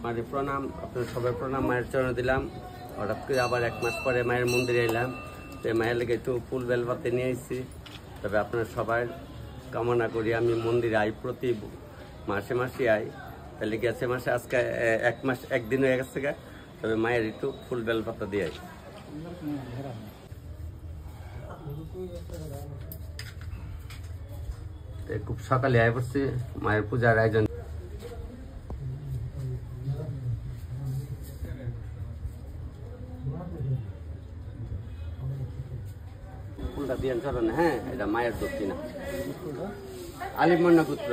মানে প্রণাম, আপনার সবাই প্রণাম, মায়ের চরণে দিলাম। হঠাৎ করে আবার 1 মাস পরে মায়ের মন্দিরে এলাম, তো মায়ের লেগে একটু ফুল বেলপাতে নিয়ে এসেছি। তবে আপনার সবাই কামনা করি আমি মন্দিরে আই, প্রতি মাসে মাসে আই। তাহলে গেছে মাসে আজকে 1 মাস 1 দিন হয়ে গেছে, তবে মায়ের একটু ফুল বেলপাতা দিয়ে আই। খুব সকালে আয় পড়ছি, মায়ের পূজার আয়োজন। ফুলটা দিয়ে চলেন। হ্যাঁ, এটা মায়ের দক্ষিণা। আলিমন্না পুত্র,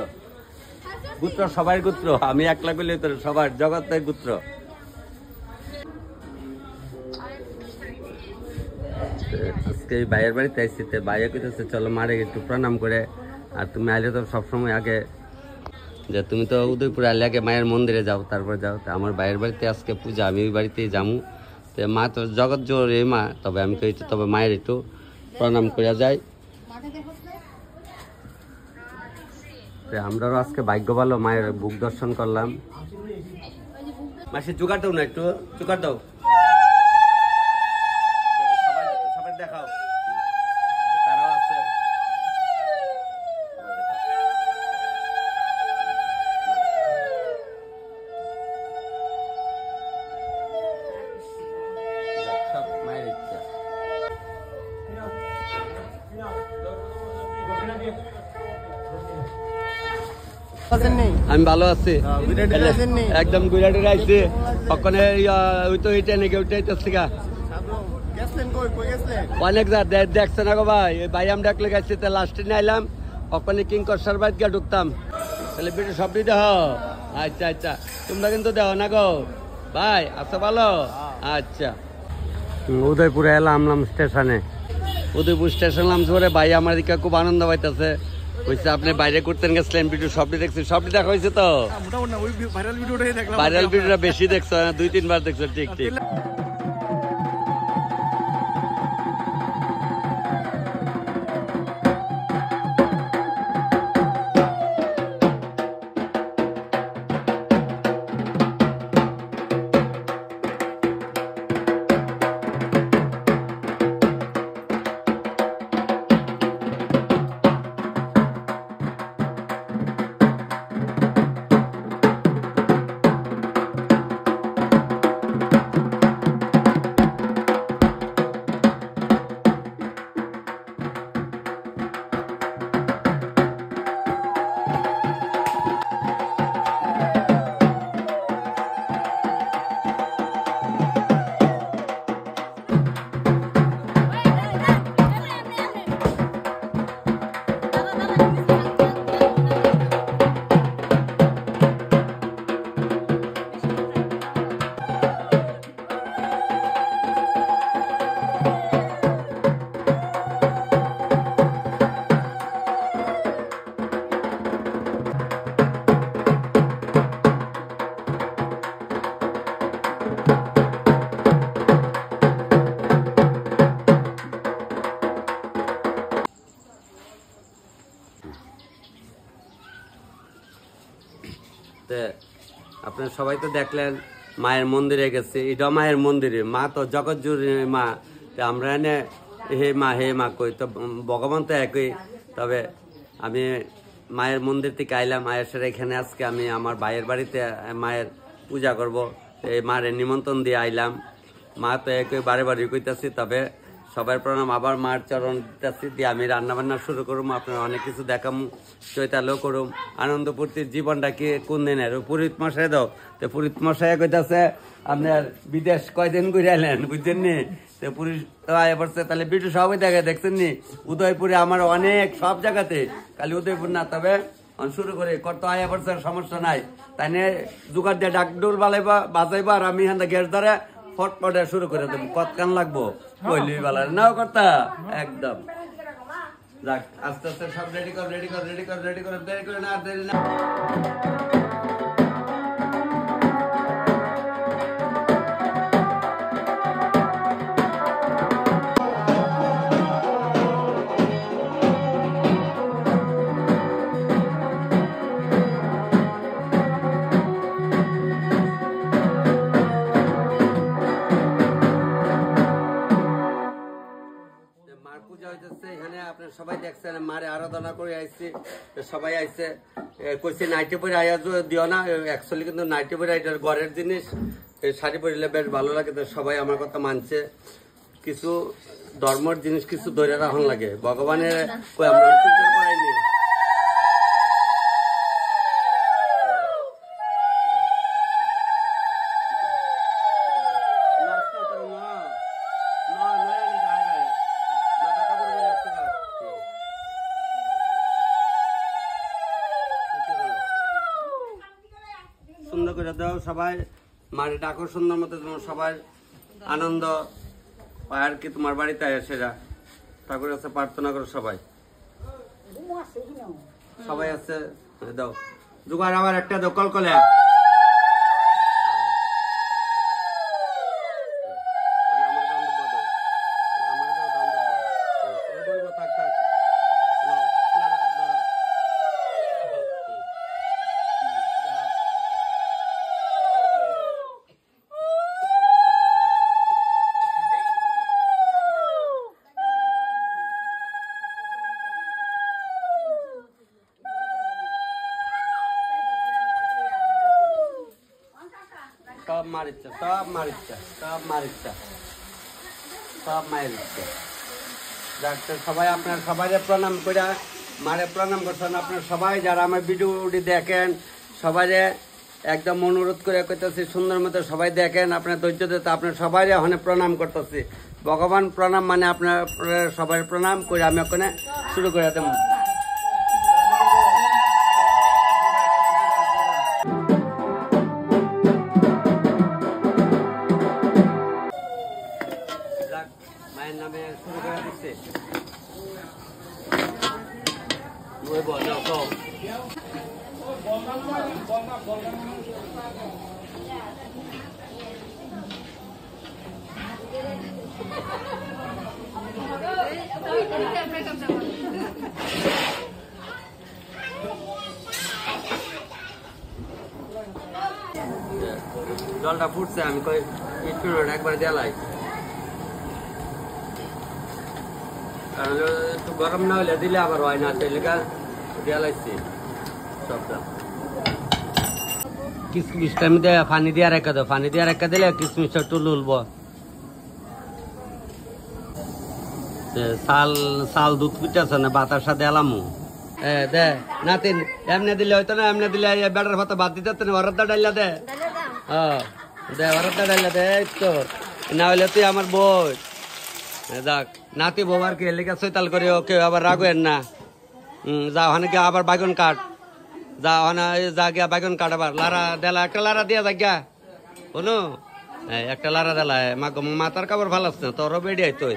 পুত্র সবার পুত্র, আমি একলা বলে তো সবার জগতের পুত্র। আজকে ভাইয়ের বাড়িতে আসছি, ভাইয়া কইতেছে চলো মারে একটু প্রণাম করে। আর তুমি আইলে তো সবসময় আগে যে তুমি তো উদয়পুরে আইলে আগে মায়ের মন্দিরে যাও, তারপর যাও। তা আমার ভাইয়ের বাড়িতে আজকে পূজা, আমি ওই বাড়িতেই যাবো। তো মা তো জগৎ জোর এই মা, তবে আমি কই তবে মায়ের একটু প্রণাম করে যাই। আমরাও আজকে ভাগ্য ভালো, মায়ের বুক দর্শন করলাম। মাসি জোগাড় দাও না, একটু জোগাড় দাও, সবাই দেখাও। তারাও আছে। সব মায়ের ইচ্ছা। আমি ভালো আছি, একদম গুজরাটের আইছি। ওখানে ওই তো ওইটা নাকি ওইটাই তো অনেক দেখছে না গো ভাই, ভাই আমি ডাকলে গেছি, তো লাস্টে নিয়ে আইলাম। ওখানে কিংকর বাইত গিয়ে ঢুকতাম, তাহলে বেটু সবটি দেহ। আচ্ছা আচ্ছা, তোমরা কিন্তু দেহ না গো ভাই, আচ্ছা ভালো। আচ্ছা, উদয়পুরে এলাম স্টেশনে। উদয়পুর স্টেশন নাম ধরে ভাই আমার দিকে খুব আনন্দ পাইতেছে। বলছে আপনি বাইরে করতেন গেছিলেন, ভিডিও সবটি দেখছি, সবটি দেখা হয়েছে তো? ভাইরাল ভিডিওটা বেশি দেখছো, 2-3 বার দেখছো? ঠিক ঠিক। আপনার সবাই তো দেখলেন মায়ের মন্দিরে গেছে, এটা মায়ের মন্দিরে। মা তো জগৎ জুড়ে মা, আমরা এনে হে মা কই, তো ভগবান তো একই। তবে আমি মায়ের মন্দির থেকে আইলাম, আয়েসের এখানে আজকে আমি আমার ভাইয়ের বাড়িতে মায়ের পূজা করব। এই মায়ের নিমন্ত্রণ দিয়ে আইলাম। মা তো একই বারে বারে কইতাছি। তবে সবার প্রণাম, আবার মার চরণ দিতেছি দিয়ে আমি রান্না বান্না শুরু করুম। আপনারা অনেক কিছু দেখাম, চৈতালও করুম। আনন্দ ফুর্তির জীবনটা কি কোন দিনের পুরীত মশাই দাও। তো পুরীত মশাই কইতাছে আপনার বিদেশ কয়দিন ঘুরে এলেন, বুঝছেন নি? তো পুরী তো আয় পড়ছে, তাহলে বিটু সবাই দেখে দেখছেন নি? উদয়পুরে আমার অনেক সব জায়গাতে, খালি উদয়পুর না। তবে শুরু করে কত আয়া পড়ছে, সমস্যা নাই। তাই নিয়ে জোগাড় দিয়ে ডাকডোল বাজাইবা, আর আমি এখান গ্যাস ধরে ফটফটে শুরু করে দেবো। কতক্ষণ লাগবো কইলি বেলা নাও কর্তা, একদম। যাক, আস্তে আস্তে সব রেডি কর দেরি করে না, দেরি না। সবাই দেখছেন মারে আরাধনা করে আইছি সবাই আইছে কইছে নাইটি পরে আয়া দিও না অ্যাকচুয়ালি কিন্তু নাইটি পরে এটার ঘরের জিনিস শাড়ি পরিলে বেশ ভালো লাগে তো সবাই আমার কথা মানছে কিছু ধর্মের জিনিস কিছু ধরে রাখুন লাগে ভগবানের কই আমরা চিন্তা করাইনি সুন্দর করে দাও সবাই মারে ডাকো সুন্দর মতো সবাই আনন্দ আর কি তোমার বাড়িতে সেরা ঠাকুরের কাছে প্রার্থনা করো সবাই সবাই আছে দাও জোগাড় আবার একটা দাও কলকলে সব মারিচ্ছে সব মারিচ্ছে সব মারিচ্ছে সব মারিচ্ছে ডাক্তার সবাই আপনার সবাই প্রণাম করে মারে প্রণাম করছেন আপনার সবাই যারা আমার ভিডিওটি দেখেন সবাই একদম অনুরোধ করে করতেছি সুন্দর মতো সবাই দেখেন আপনার ধৈর্য দিতে আপনার সবাই ওখানে প্রণাম করতেছি ভগবান প্রণাম মানে আপনার সবাই প্রণাম করে আমি ওখানে শুরু করে দেব মায়ের নামে শুরু করে দিচ্ছে জলটা ফুটছে আমি কই একবার জ্বালাই কারণ একটু গরম না হলে দিলে আবার হয় না সেই লেখা জ্বালাইছি সবটা কিসমিসটা আমি পানি দিয়ে রেখে দাও পানি দিয়ে রেখে দিলে কিসমিসটা একটু লুলবো শাল শাল দুধ পিটাছে না বাতার সাথে এলামু দে নাতিন এমনি দিলে হয়তো না এমনি দিলে বেটার ভাত ভাত দিতে না ওরদা ডাইলা দে দে ওরদা ডাইলা দে তো না হলে তুই আমার বই দেখ নাতি বোবার কি লেখা সৈতাল করে ওকে আবার রাখবেন না যা ওখানে গিয়ে আবার বাগন কাট যা ওখানে যা গিয়া বাগন কাট আবার লারা দেলা একটা লারা দিয়া যা গিয়া বলো একটা লারা দেলা মাথার কাপড় ভালো আছে না তোরও বেড়ি আই তুই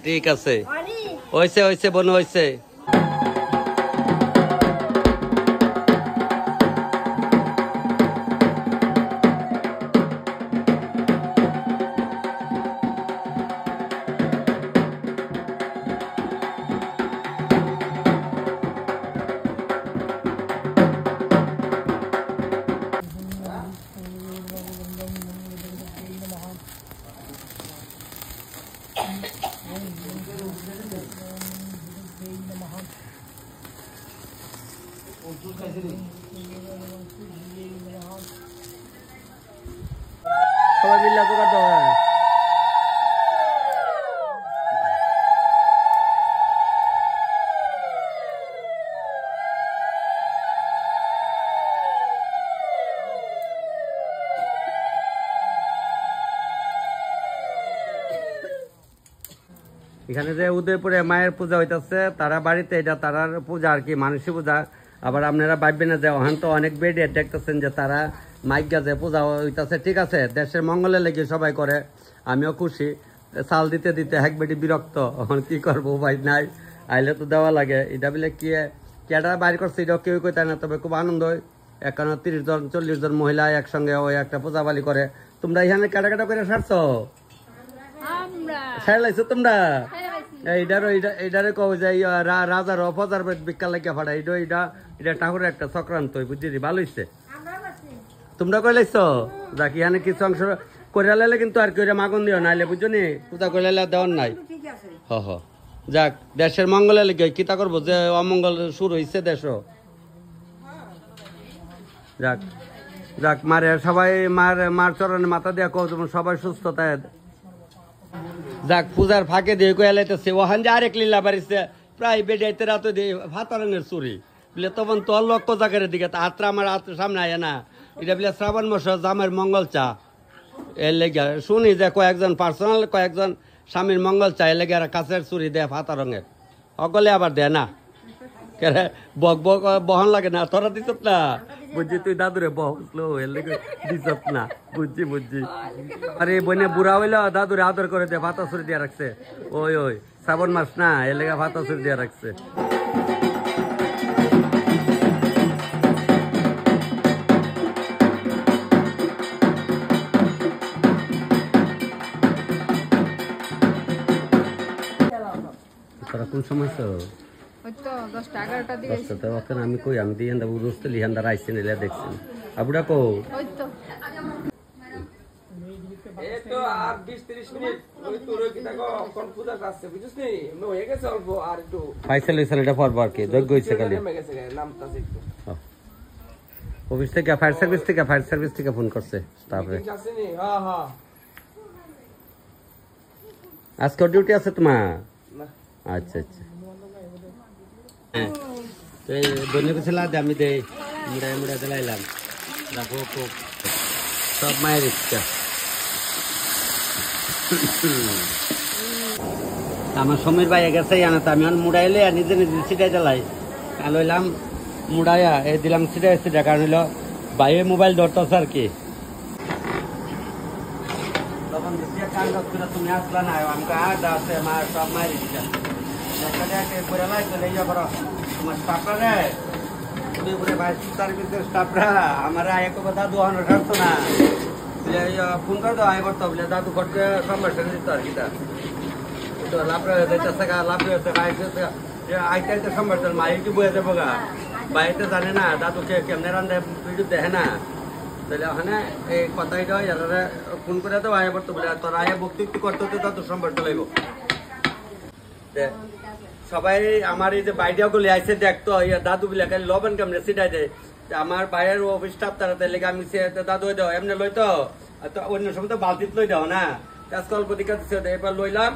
ঠিক আছে হয়েছে হয়েছে বনু হয়েছে সবাই মিলে তো কাটো এখানে যে উদয়পুরে মায়ের পূজা হইতেছে তারা বাড়িতে এটা তারার পূজা আর কি মানুষের পূজা আবার আপনারা ভাববেন না যে ওখান তো অনেক বেডে দেখতেছেন যে তারা মাইক গাছে পূজা হইতেছে ঠিক আছে দেশের মঙ্গলের লেগে সবাই করে আমিও খুশি চাল দিতে দিতে এক বেটি বিরক্ত এখন কি করবো ভাই নাই আইলে তো দেওয়া লাগে এটা বলে কি কেটা বাইর করছে এটাও কেউ কইতে না তবে খুব আনন্দ হয় এখানে 30 জন 40 জন মহিলা একসঙ্গে ওই একটা পূজা বালি করে তোমরা এখানে কাটা কাটা করে সারছো সারলাইছো তোমরা এইটারে কও যে রাজার অপজার বিকাল লাগিয়া ফাড়া এটা ঠাকুরের একটা চক্রান্ত বুঝছি ভালো হইছে তোমরা কই লাইছো যাক এখানে কিছু অংশ করে লাইলে কিন্তু আর কেউ মাগন দিও নাইলে বুঝছো নি পূজা করে লাইলে দেওয়ার নাই হ হ যাক দেশের মঙ্গলে লেগে কিতা করবো যে অমঙ্গল শুরু হয়েছে দেশ যাক যাক মারে সবাই মার চরণে মাথা দিয়া কো সবাই সুস্থ তাই যাক পূজার ফাঁকে দিয়ে কয়ালাইতেছে ওখান যে আরেক লীলা বাড়িছে প্রায় বেডাইতে রাত দিয়ে ভাতা রঙের চুরি বলে তখন তোর লক্ষ্য জায়গার দিকে হাতটা আমার হাতের সামনে আয় না এটা বলে শ্রাবণ মাস জামের মঙ্গল চা এর লেগে শুনি যে কয়েকজন পার্সোনাল কয়েকজন স্বামীর মঙ্গল চা এর লেগে কাছের চুরি দেয় ভাতা রঙের সকলে আবার দেয় না বক বক বহন লাগে না তোরা দিস না বুঝছি তুই দাদুরে বহলো এর লেগে দিস না বুঝছি বুঝছি আরে বনে বুড়া হইলো দাদুরে আদর করে দিয়ে ভাতা চুরি দিয়ে রাখছে ওই ওই শ্রাবণ মাস না এর লেগে ভাতা চুরি দিয়ে রাখছে কোন সময় আমি কই আমি দিয়ে বুঝতে লিহান্দার আইসেন এলে দেখছেন আবুরা কো অফিস থেকে ফায়ার সার্ভিস থেকে ফোন করছে তারপরে আজকে ডিউটি আছে তোমার আচ্ছা আচ্ছা ধন্য কিছু লাগে আমি দেই মুড়াই মুড়াই দিলাইলাম রাখো সব মায়ের ইচ্ছা আমার সমীর ভাই গেছে আনা তো আমি মুড়াইলে আর নিজে নিজে ছিটাই দিলাই লইলাম মুড়াইয়া এই দিলাম ছিটাই কারণ হইলো বাইরে মোবাইল ধরতেছে আর কি তখন তুমি আসলা না আমাকে আট আছে মার সব মায়ের ইচ্ছা তোমার স্টাফরা স্টাফরা আমার দাদু ছাড়তো না ফোন করে দাও আয় করতো বলে দাদু করতে সম্ভাষণ দিত আর কি লাভ লাভ আইতে আইতে সম্ভাষণ মা ইউটিউব বয়ে যাবো গা বাড়িতে জানে না দাদুকে কেমনে রান্ধে ভিডিও দেখে না তাহলে ওখানে এই কথাই দেওয়া যারা ফোন করে দাও আয় করতো বলে তোর আয় বক্তব্য করতে হতে দাদু সম্ভাষণ লাগবো সবাই আমার এই যে বাইডিয়া গুলি আইসে দেখতো দাদু গুলা খালি লবণ কেমনে ছিটাই দেয় আমার বাইরের অফিস স্টাফ তারা লেগে আমি দাদু দাও এমনি লইতো অন্য সময় তো বালতিত লই দাও না আজকে অল্প দিকে এবার লইলাম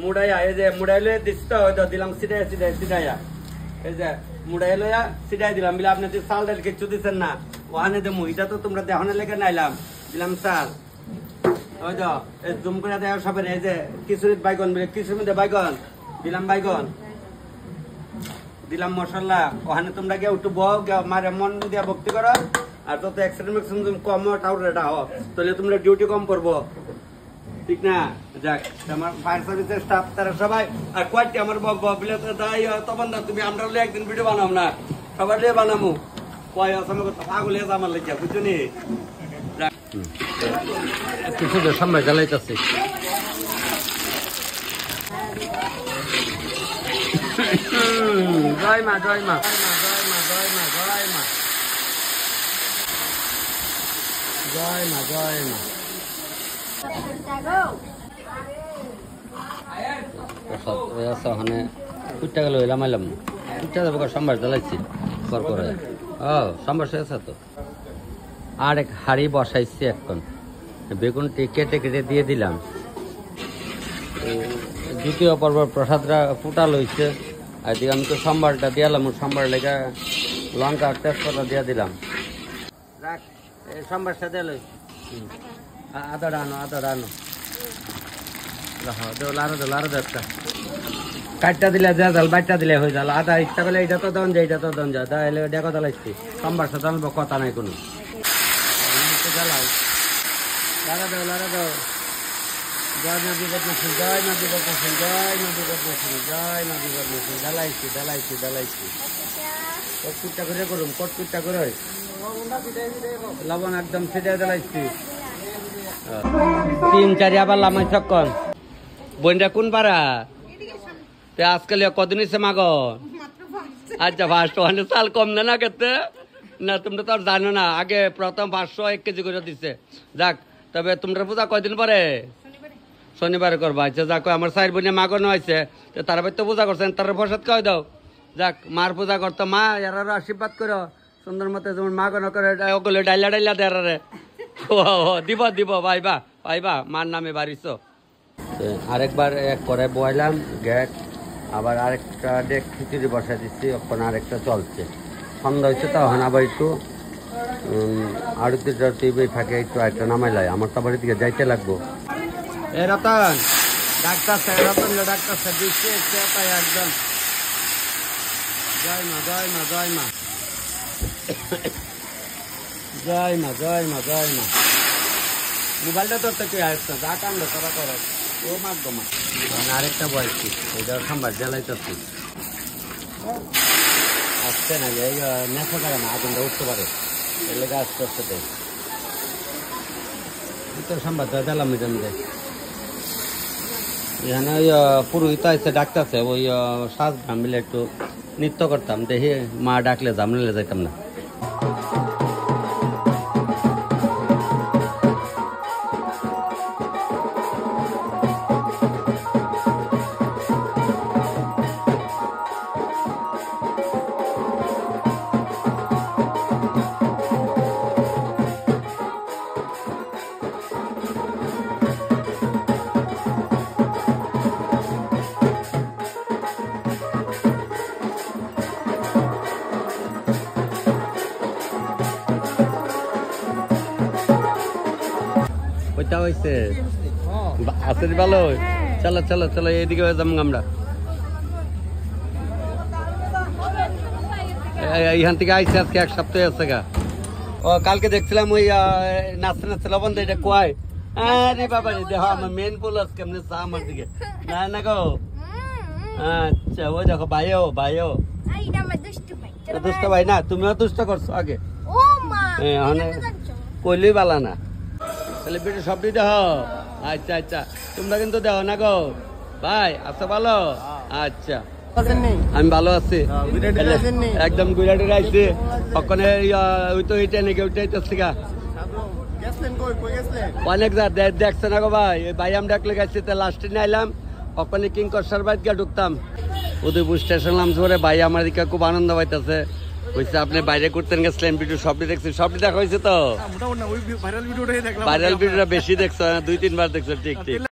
মুড়াইয়া এই যে মুড়াই লইয়া দিচ্ছি তো দিলাম ছিটাইয়া এই যে মুড়াই লইয়া ছিটাই দিলাম বলে আপনি চাল ডাল কিচ্ছু দিচ্ছেন না ওখানে যে মুহিটা তো তোমরা দেহনে লেগে নাইলাম দিলাম চাল ওই তো জুম করে দেওয়া সবের এই যে খিচুড়ির বাইগন বলে খিচুড়ির বাইগন দিলাম বাইগন দিলাম মশলা ওখানে তোমরা গিয়ে একটু মারে মন দিয়া ভক্তি করো আর যত এক্সিডেন্ট কম টাউরেটা হোক তাহলে তোমরা ডিউটি কম করবো ঠিক না যাক আমার ফায়ার সার্ভিসের স্টাফ তারা সবাই আর কয়েকটি আমার বলে তখন তুমি আমরা একদিন ভিডিও বানাম না সবার লিয়ে বানামু কয় পাগল আমার লেগে বুঝছো নি কিছু সামনে জ্বালাইতেছে জয় মা জয় মা জয় মা জয় মা জয় মা জয় মা ওখানে কুটটা গেল এলাম এলাম কুটটা যাবো সম্বার জ্বালাইছি করে ও সম্বার শেষ তো আর এক হাড়ি বসাইছি এখন বেগুনটি কেটে কেটে দিয়ে দিলাম দ্বিতীয় পর্ব প্রসাদটা ফুটা লইছে আর দিকে আমি তো সম্বারটা দিয়ালাম সম্বার লেগে লঙ্কা তেজপাতা দিয়ে দিলাম রাখ সম্বার সাথে লই আদা আনো লারো একটা কাটটা দিলে যা জাল বাইটটা দিলে হয়ে যাল আদা ইচ্ছা করলে এইটা তো দন যায় এইটা তো দন যায় তাহলে দেখো দালাইছি সম্বার সাথে আনবো কথা নাই কোনো জ্বালাও লারা দাও জয় নদী করতেছি জয় নদী করতেছি জয় নদী করতেছি জয় নদী করতেছি জ্বালাইছি কটকুটটা করে করুন কটকুটটা করে লবণ একদম ছিটে জ্বালাইছি 3-4 আবার লামাই চক্কন বইনটা কোন পাড়া আজকাল কদিন হয়েছে মাগ আচ্ছা 500 চাল কম না কেতে না তোমরা তো আর জানো না আগে প্রথম 500 1 কেজি করে দিচ্ছে যাক তবে তোমরা পূজা কয়দিন পরে? শনিবারে করবা। আচ্ছা যাক, আমার চার বোনে মা কোনো আছে, তার ভাই তো পূজা করছেন, তার প্রসাদ খাওয়াই দাও। যাক, মার পূজা করতো, মা এরারও আশীর্বাদ করো সুন্দর মতো, যেমন মা কোনো করে ওগুলো ডাইলা ডাইলা দেয়ারে। ও দিব দিব, পাইবা পাইবা, মার নামে বাড়িছ। আরেকবার এক করে বয়ালাম গ্যাট, আবার আরেকটা ডেক খিচুড়ি বসাই দিচ্ছি, এখন আরেকটা চলছে। সন্ধ্যা হয়েছে তো, এখন আবার একটু আড়তি টাড়তি ফাঁকে একটু একটা নামাই লাই, আমার তো বাড়ি দিকে যাইতে লাগবো। এ Ratan, doctor sir, Ratan doctor sir দিচ্ছে একদম। জয় মা জয় মা জয় মা জয় মা জয় মা জয় মা। মোবাইলটা তোর তো কেউ আসছে, যা কামলো তারা করো, ও মার গো মা। আরেকটা বয়সী ওইটা খাম্বার জ্বালাইতেছি, আসছে না, এই নেশা করে না, আগুনটা উঠতে পারে, এর লেগে আস্তে আস্তে দেয়। তো সাম্বারটা জ্বালাম মিটান দেয়। এখানে ওই পুরোহিত আছে, ডাকতেছে, ওই সাজ মিলে একটু নৃত্য করতাম, দেখি মা ডাকলে যাম, নিলে যাইতাম না। ওইটা হয়েছে আসলে ভালো। চলো চলো চলো, এইদিকে যাবো আমরা। এইখান থেকে আইসি আজকে এক সপ্তাহ আছে গা। ও কালকে দেখছিলাম ওই নাচতে নাচতে লবণ এটা কয়, আরে বাবা রে, দেখো আমার মেন পুলাস কেমনে চা আমার দিকে, না না গো। আচ্ছা, ওই দেখো ভাইও ভাইও দুষ্ট ভাই না, তুমিও দুষ্ট করছো আগে, কইলেই বালা না। তাহলে বেটে সবটি দেহ। আচ্ছা আচ্ছা, তোমরা কিন্তু দেহ না গো ভাই, আচ্ছা ভালো। আচ্ছা আমি ভালো আছি, একদম গুজরাটি আইছি। ওখানে ওই তো ওইটা নাকি ওইটাইতেছে গা, অনেক যা দেখছে না গো ভাই। ভাই আমি ডাকলে গেছি, তা লাস্টে নিয়ে আইলাম, ওখানে কিংকর্সার বাইক গিয়ে ঢুকতাম, উদয়পুর স্টেশন নাম ধরে। ভাই আমার দিকে খুব আনন্দ পাইতেছে, বলছে আপনি বাইরে করতেন গেছিলেন, ভিডিও সবটি দেখছি, সবটি দেখা হয়েছে তো। ভাইরাল ভিডিওটা বেশি দেখছো, 2-3 বার দেখছো, ঠিক ঠিক।